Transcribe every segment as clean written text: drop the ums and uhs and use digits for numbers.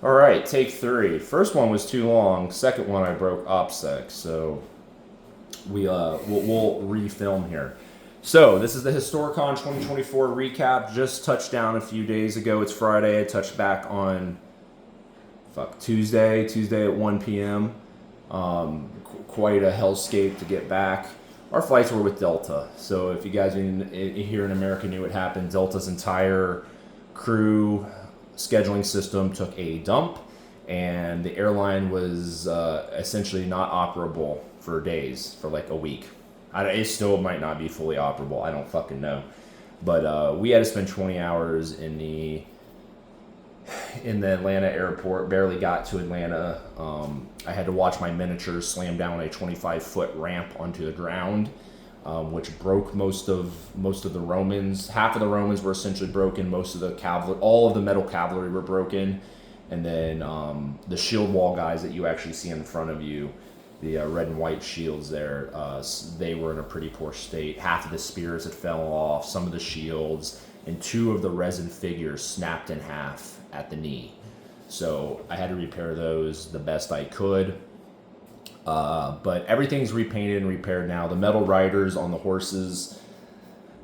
All right, take three. First one was too long. Second one I broke OPSEC, so we'll refilm here. So this is the Historicon 2024 recap. Just touched down a few days ago. It's Friday. I touched back on Tuesday at 1 p.m. Quite a hellscape to get back. Our flights were with Delta, so if you guys here in America knew what happened, Delta's entire crew scheduling system took a dump, and the airline was essentially not operable for days, for like a week. It still might not be fully operable. I don't fucking know, but we had to spend 20 hours in the Atlanta airport. Barely got to Atlanta. I had to watch my miniatures slam down a 25-foot ramp onto the ground, which broke most of the Romans. Half of the Romans were essentially broken. Most of the cavalry, all of the metal cavalry were broken, and then the shield wall guys that you actually see in front of you, the red and white shields there, they were in a pretty poor state. Half of the spears had fell off, some of the shields, and two of the resin figures snapped in half at the knee. So I had to repair those the best I could. But everything's repainted and repaired now. The metal riders on the horses,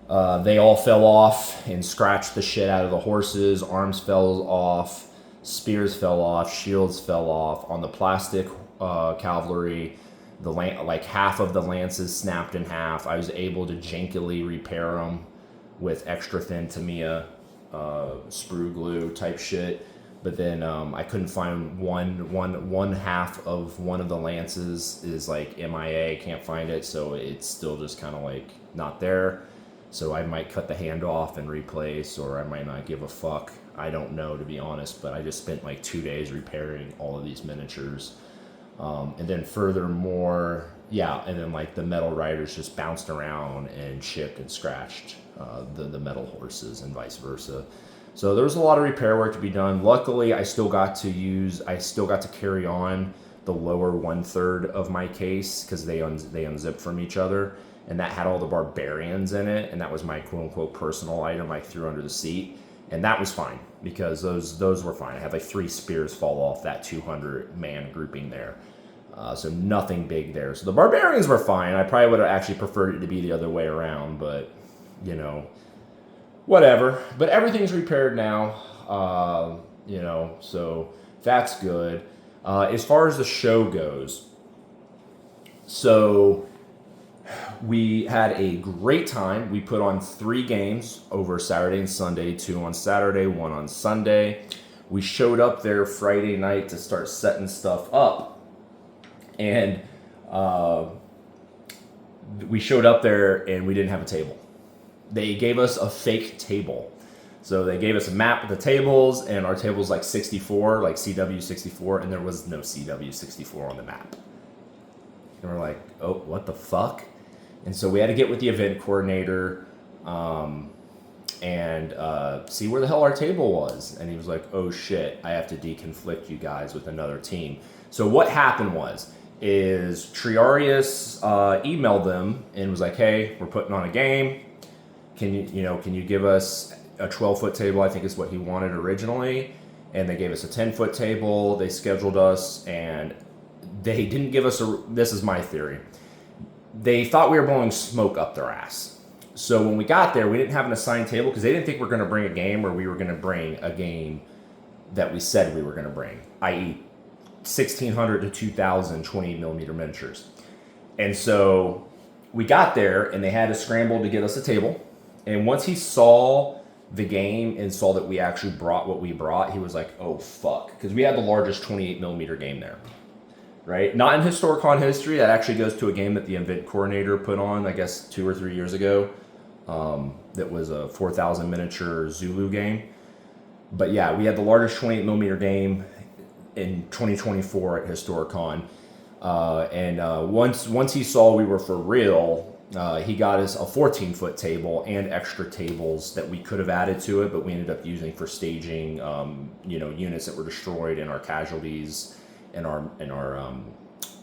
they all fell off and scratched the shit out of the horses. Arms fell off, spears fell off, shields fell off. On the plastic cavalry, like half of the lances snapped in half. I was able to jankily repair them with extra thin Tamiya sprue glue type shit. But then I couldn't find one half of one of the lances is like MIA, can't find it, so it's still just kind of like not there. So I might cut the hand off and replace, or I might not give a fuck. I don't know, to be honest, but I just spent like 2 days repairing all of these miniatures. And then furthermore, and then like the metal riders just bounced around and chipped and scratched the metal horses and vice versa. So there was a lot of repair work to be done. Luckily, I still got to carry on the lower 1/3 of my case because they unzip from each other, and that had all the barbarians in it, and that was my quote unquote personal item I threw under the seat, and that was fine because those were fine. I had like 3 spears fall off that 200 man grouping there. So nothing big there. So the barbarians were fine. I probably would have actually preferred it to be the other way around, but whatever. But everything's repaired now, so that's good. As far as the show goes, so we had a great time. We put on 3 games over Saturday and Sunday, 2 on Saturday, 1 on Sunday. We showed up there Friday night to start setting stuff up. And we showed up there and we didn't have a table. They gave us a fake table. So they gave us a map with the tables, and our table's like 64, like CW64, and there was no CW64 on the map. And we're like, oh, what the fuck? And so we had to get with the event coordinator and see where the hell our table was. And he was like, oh shit, I have to deconflict you guys with another team. So what happened is Triarius emailed them and was like, hey, we're putting on a game. Can you give us a 12-foot table? I think is what he wanted originally. And they gave us a 10-foot table. They scheduled us, and they didn't give us this is my theory. They thought we were blowing smoke up their ass. So when we got there, we didn't have an assigned table because they didn't think we were going to bring a game, or we were going to bring a game that we said we were going to bring, i.e. 1,600 to 2,000 28mm miniatures. And so we got there, and they had to scramble to get us a table. And once he saw the game and saw that we actually brought what we brought, he was like, oh, fuck. Because we had the largest 28mm game there, right? Not in Historicon history. That actually goes to a game that the event coordinator put on, I guess, 2 or 3 years ago. That was a 4,000 miniature Zulu game. But yeah, we had the largest 28mm game in 2024 at Historicon. Once he saw we were for real, he got us a 14-foot table and extra tables that we could have added to it, but we ended up using for staging, units that were destroyed, and our casualties, and our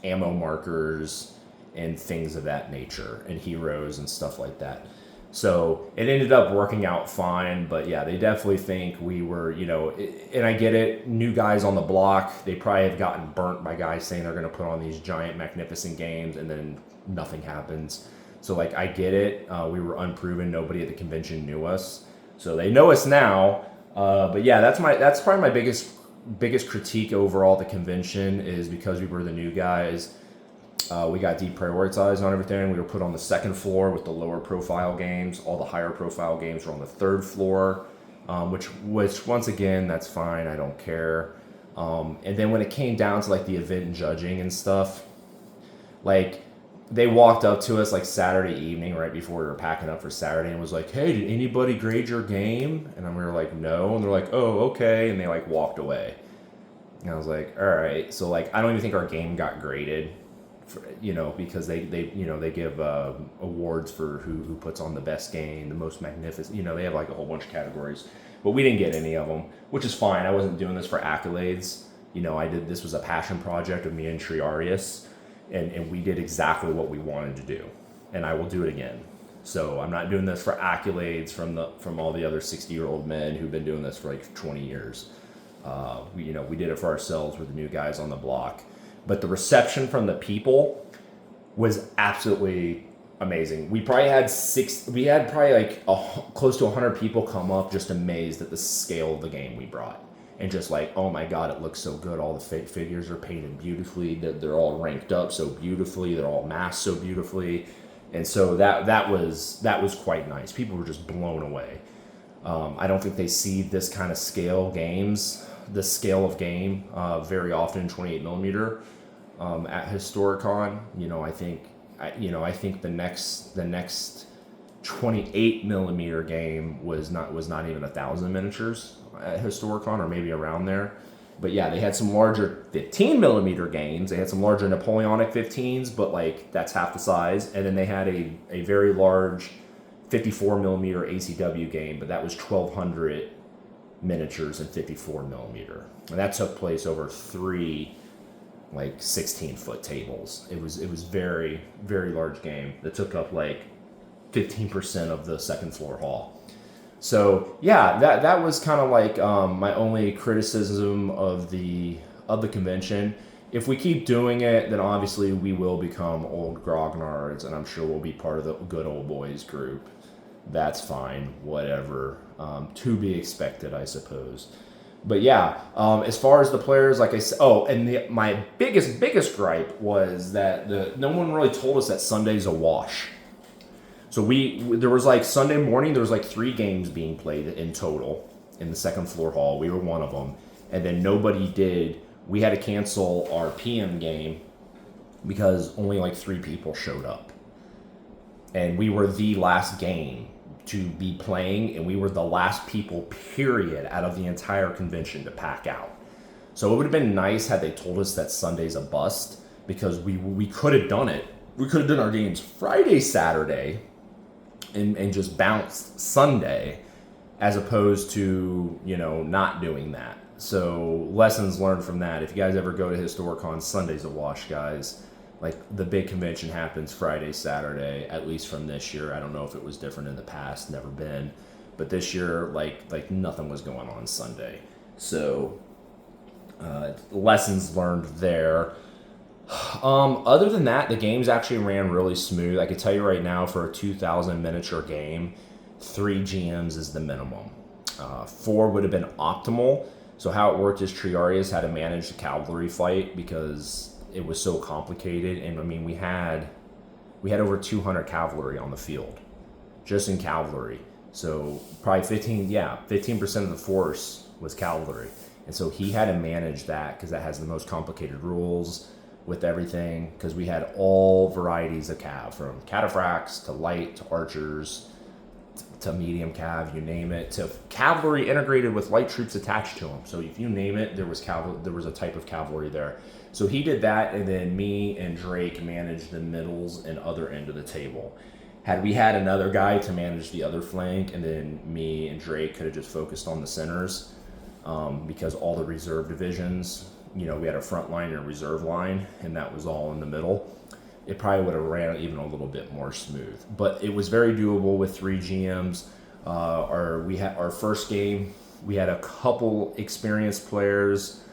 ammo markers and things of that nature, and heroes and stuff like that. So it ended up working out fine, but yeah, they definitely think we were, and I get it, new guys on the block, they probably have gotten burnt by guys saying they're going to put on these giant, magnificent games, and then nothing happens. So like, I get it. We were unproven. Nobody at the convention knew us, so they know us now. But yeah, that's probably my biggest critique overall at the convention is because we were the new guys. We got deprioritized on everything. We were put on the second floor with the lower profile games. All the higher profile games were on the third floor, which once again, that's fine. I don't care. And then when it came down to like the event judging and stuff, like they walked up to us like Saturday evening right before we were packing up for Saturday and was like, "Hey, did anybody grade your game?" And we were like, "No." And they're like, "Oh, okay." And they like walked away. And I was like, "All right." So like, I don't even think our game got graded. Because they give awards for who puts on the best game, the most magnificent. They have like a whole bunch of categories, but we didn't get any of them, which is fine. I wasn't doing this for accolades. This was a passion project of me and Triarius, and we did exactly what we wanted to do, and I will do it again. So I'm not doing this for accolades from all the other 60-year-old men who've been doing this for like 20 years. We did it for ourselves with the new guys on the block. But the reception from the people was absolutely amazing. We probably had close to 100 people come up just amazed at the scale of the game we brought. And just like, oh my God, it looks so good. All the figures are painted beautifully. They're all ranked up so beautifully. They're all masked so beautifully. And so that was quite nice. People were just blown away. I don't think they see this kind of scale of game very often in 28 millimeter at Historicon. I think the next 28 millimeter game was not even 1,000 miniatures at Historicon, or maybe around there. But yeah, they had some larger 15 millimeter games. They had some larger Napoleonic 15s, but like that's half the size. And then they had a very large 54 millimeter ACW game, but that was 1,200 miniatures in 54 millimeter. And that took place over 3 like 16-foot tables. It was very, very large game that took up like 15% of the second floor hall. So yeah, that was kind of like my only criticism of the convention. If we keep doing it, then obviously we will become old grognards, and I'm sure we'll be part of the good old boys group. That's fine, whatever. To be expected, I suppose. But yeah, as far as the players, like I said, my biggest gripe was that no one really told us that Sunday's a wash. So there was like Sunday morning, there was like 3 games being played in total in the second floor hall. We were one of them, and then nobody did. We had to cancel our PM game because only like 3 people showed up, and we were the last game to be playing, and we were the last people, period, out of the entire convention to pack out. So it would have been nice had they told us that Sunday's a bust, because we could have done it. We could have done our games Friday, Saturday, and just bounced Sunday, as opposed to, not doing that. So lessons learned from that. If you guys ever go to Historicon, Sunday's a wash, guys. Like, the big convention happens Friday, Saturday, at least from this year. I don't know if it was different in the past, never been. But this year, like nothing was going on Sunday. So, lessons learned there. Other than that, the games actually ran really smooth. I can tell you right now, for a 2,000 miniature game, 3 GMs is the minimum. 4 would have been optimal. So how it worked is Triarius had to manage the cavalry fight because it was so complicated. And I mean, we had over 200 cavalry on the field, just in cavalry. So probably 15% of the force was cavalry. And so he had to manage that because that has the most complicated rules with everything, because we had all varieties of cav, from cataphracts to light to archers to medium cav, you name it, to cavalry integrated with light troops attached to them. So if you name it, there was a type of cavalry there. So he did that, and then me and Drake managed the middles and other end of the table. Had we had another guy to manage the other flank, and then me and Drake could have just focused on the centers, because all the reserve divisions, we had a front line and a reserve line, and that was all in the middle. it probably would have ran even a little bit more smooth. But it was very doable with 3 GMs. We had our first game. We had a couple experienced players,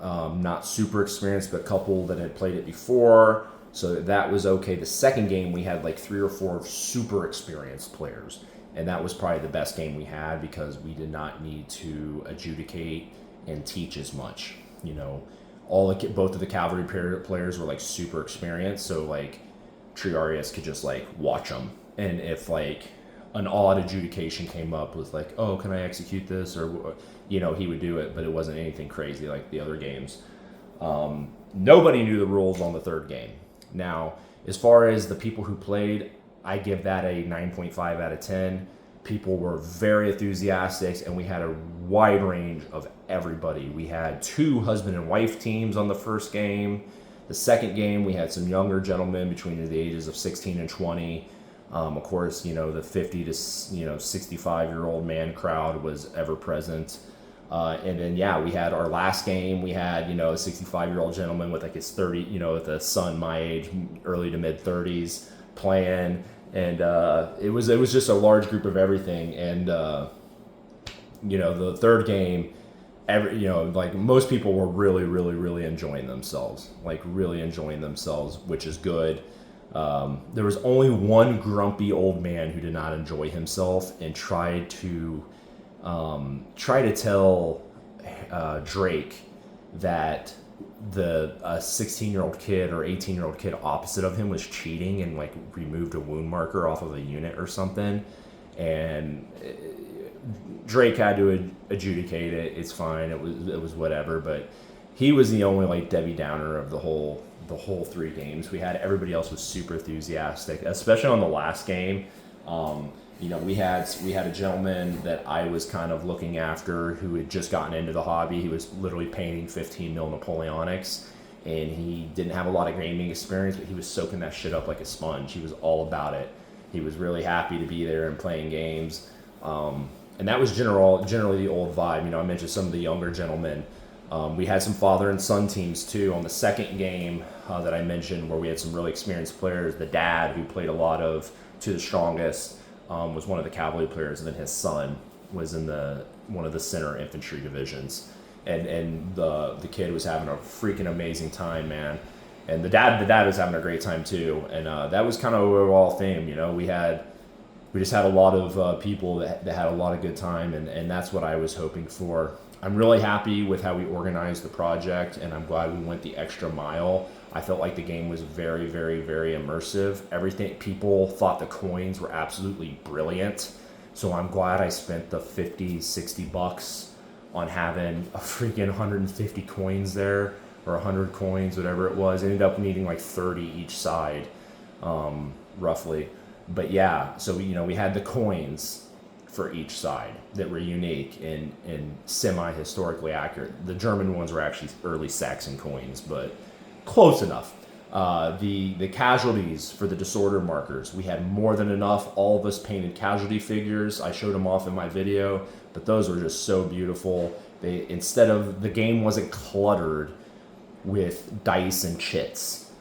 not super experienced, but a couple that had played it before. So that was okay. The second game, we had like 3 or 4 super experienced players. And that was probably the best game we had because we did not need to adjudicate and teach as much. You know, both of the cavalry players were like super experienced. So like Triarius could just like watch them. And if like an odd adjudication came up with like, oh, can I execute this? Or, you know, he would do it, but it wasn't anything crazy like the other games. Nobody knew the rules on the third game. Now, as far as the people who played, I give that a 9.5 out of 10. People were very enthusiastic, and we had a wide range of everybody. We had 2 husband and wife teams on the first game. The second game, we had some younger gentlemen between the ages of 16 and 20. Of course, you know, the 50 to 65-year-old man crowd was ever present. And then, yeah, we had our last game. We had, you know, a 65-year-old gentleman with like his 30, you know, with a son my age, early to mid 30s, playing. And it was just a large group of everything. And, you know, the third game, like most people were really, really, really enjoying themselves, which is good. There was only one grumpy old man who did not enjoy himself and tried to tell Drake that the 16-year-old kid or 18-year-old kid opposite of him was cheating and like removed a wound marker off of a unit or something, and Drake had to adjudicate it. It's fine. It was whatever, but he was the only like Debbie Downer of the whole 3 games. We had everybody else was super enthusiastic, especially on the last game. You know, we had a gentleman that I was kind of looking after who had just gotten into the hobby. He was literally painting 15 mil Napoleonics, and he didn't have a lot of gaming experience, but he was soaking that shit up like a sponge. He was all about it. He was really happy to be there and playing games. And that was generally the old vibe. You know, I mentioned some of the younger gentlemen. We had some father and son teams too on the second game that I mentioned, where we had some really experienced players. The dad, who played a lot of To the Strongest, was one of the cavalry players, and then his son was in one of the center infantry divisions. And the kid was having a freaking amazing time, man. And the dad was having a great time too. And that was kind of overall theme. You know, we just had a lot of people that had a lot of good time, and that's what I was hoping for. I'm really happy with how we organized the project, and I'm glad we went the extra mile. I felt like the game was very, very, very immersive. People thought the coins were absolutely brilliant, so I'm glad I spent the $50-$60 on having a freaking 150 coins there, or 100 coins, whatever it was. Ended up needing like 30 each side, roughly. But yeah, so we had the coins for each side that were unique and semi-historically accurate. The German ones were actually early Saxon coins, but close enough. The casualties for the disorder markers, we had more than enough. All of us painted casualty figures. I showed them off in my video, but those were just so beautiful. The game wasn't cluttered with dice and chits.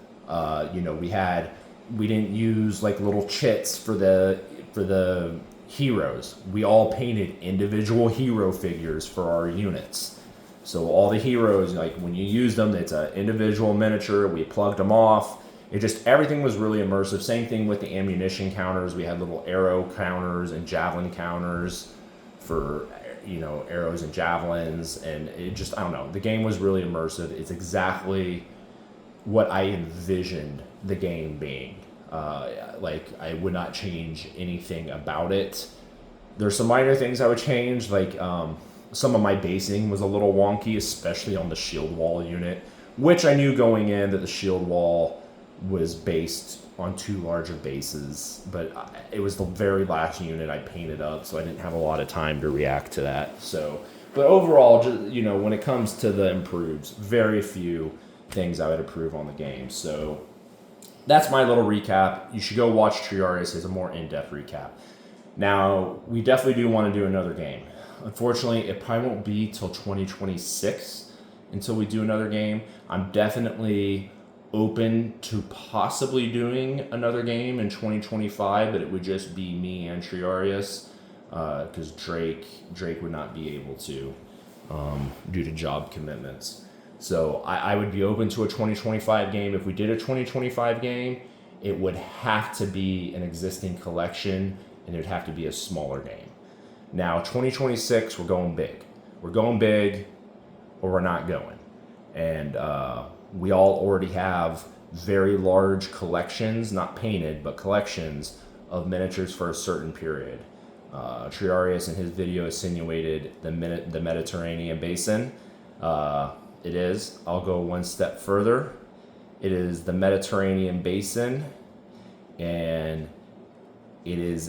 We didn't use like little chits for the heroes. We all painted individual hero figures for our units. So all the heroes, like when you use them, it's an individual miniature. We plugged them off. Everything was really immersive. Same thing with the ammunition counters. We had little arrow counters and javelin counters for, arrows and javelins. And I don't know. The game was really immersive. It's exactly what I envisioned the game being. I would not change anything about it. There's some minor things I would change, like some of my basing was a little wonky, especially on the shield wall unit, which I knew going in that the shield wall was based on too large of bases, but it was the very last unit I painted up, so I didn't have a lot of time to react to that. So, but overall, when it comes to the improves, very few things I would improve on the game. So that's my little recap. You should go watch Triarius as a more in-depth recap. Now, we definitely do want to do another game. Unfortunately, it probably won't be till 2026 until we do another game. I'm definitely open to possibly doing another game in 2025, but it would just be me and Triarius, because Drake would not be able to, due to job commitments. So I would be open to a 2025 game. If we did a 2025 game, it would have to be an existing collection, and it would have to be a smaller game. Now, 2026, we're going big. We're going big, or we're not going. And we all already have very large collections, not painted, but collections of miniatures for a certain period. Triarius in his video insinuated the Mediterranean basin. It is. I'll go one step further. It is the Mediterranean basin, and it is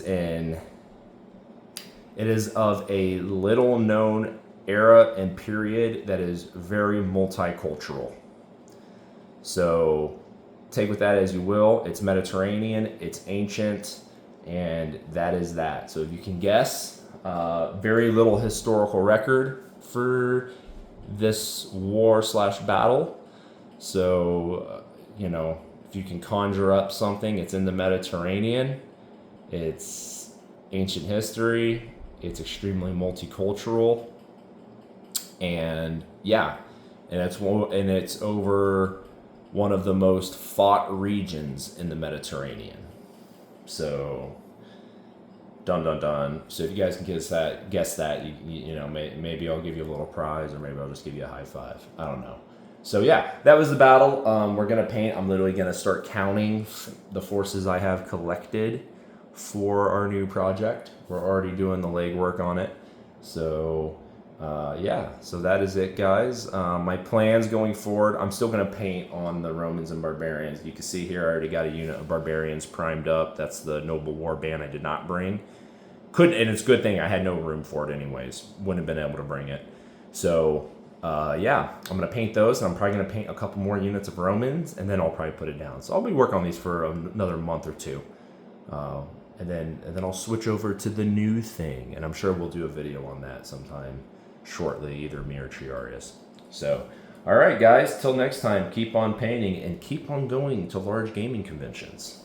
of a little known era and period that is very multicultural. So take with that as you will. It's Mediterranean, it's ancient, and that is that. So if you can guess, very little historical record for this war/battle. So, if you can conjure up something, it's in the Mediterranean, it's ancient history, it's extremely multicultural, and it's over one of the most fought regions in the Mediterranean. So, dun dun dun. So if you guys can guess that, maybe I'll give you a little prize, or maybe I'll just give you a high five. I don't know. So yeah, that was the battle. We're gonna paint. I'm literally gonna start counting the forces I have collected for our new project. We're already doing the legwork on it. So so that is it, guys. My plans going forward, I'm still going to paint on the Romans and Barbarians. You can see here I already got a unit of Barbarians primed up. That's the Noble Warband I did not bring. And it's a good thing I had no room for it anyways. Wouldn't have been able to bring it. So, I'm going to paint those, and I'm probably going to paint a couple more units of Romans, and then I'll probably put it down. So I'll be working on these for another month or two. And then I'll switch over to the new thing, and I'm sure we'll do a video on that sometime shortly, either me or Triarius. So, all right, guys, till next time, keep on painting and keep on going to large gaming conventions.